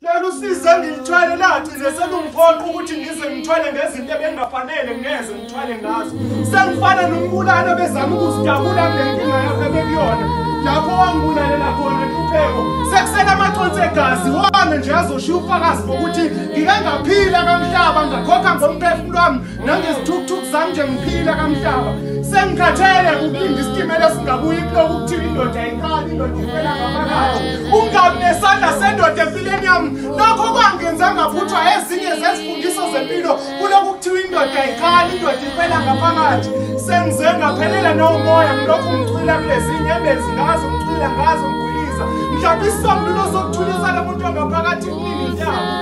Lelo usize ngilithwale lagcine selungiphoqa ukuthi ngize ngithwale ngezinto ebengafanele ngeze ngithwale ngazo. Sengifana nombulalo bezama ukusidabula ngenkinga yakho ebekuyona. Lapho wangibulalela khona inhlupheko. Sekusela amaconsi egazi wami nje azoshiya ufakazi bokuthi ngike ngaphila kamhlaba ngakhokha ngomphefumulo wami nangezithukuthuku zami nje ngiphila kamhlaba. Sengikhathele ukulinda isitimela singabuyi kuloko kuthiwa indoda ayikhali indoda ifela ngaphakathi. Ungabi nesandla sendoda empilweni yami. Lokho kwangenza ngaphuthwa ezinye zezifundiso zempilo kuloko kuthiwa indoda ayikhali indoda ifela ngaphakathi. Sengize ngaphelela nomoya ngilokhu ngicwila kulezi nyembezi ngazo ngicwila ngazo ngiguliza. Mhlawumbe isisombululo sokuthulisa lo muntu ongaphakathi kumini intamo.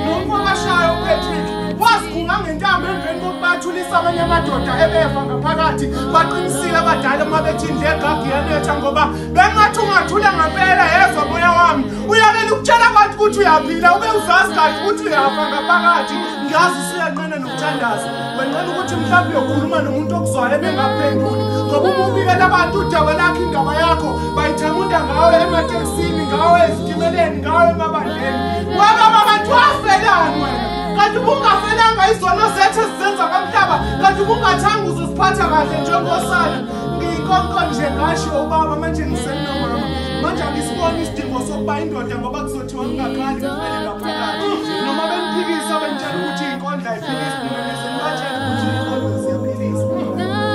Nomfakashayo uPatrick wasikhunga ngentambo emveni kokubathulisa abanye amadoda ebefa ngaphakathi baqinisile abadala uma bethi indle egagi yanetha ngoba bengathi ungathula ngampela yezwa moya wami uyabela ukutshela abantu ukuthi uyaphila ube uzazi kahle ukuthi uyafa ngaphakathi ngazi usuyanqena nokuthandaza wenqena ukuthi mhlawumbe uyokhuluma nomuntu okuzwayo ebengaphenduli ngoba uma ubikela abantu udaba lakho indaba yakho bayithamunda ngawe ematekisini ngawe ezitimeleni ngawe emabandleni waba abantu wafelani wena kanti bungafelanga izono zethu ezizenza kamhlaba kanti bungathanga uzosiphatha kahle njengosana ngiyinkonko nje ngasho ubaba manje ngisenomama manje angisiboni isidingo sokuba indoda ngoba kuzothiwa ngingakhali kumele ngaphakathi noma bengiphikisa bengitshela ukuthi inkondla ayiphilisi mina nesengibatshela ukuthi inkondlo ziyaphilisa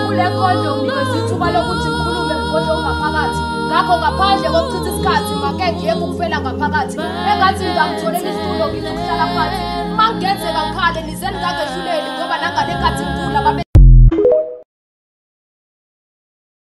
kule nkondlo nginikeza ithuba lokuthi ngikhulume ngikondlo ngaphakathi ngakho ngaphandle kokuchitha isikhathi make ngiyeke ukufela ngaphakathi engathi ngangitholela isitulo ngizokuhlala phansi mangenzeka ngikhale nize ningangeshuleli ngoba nangale nkathi ngikula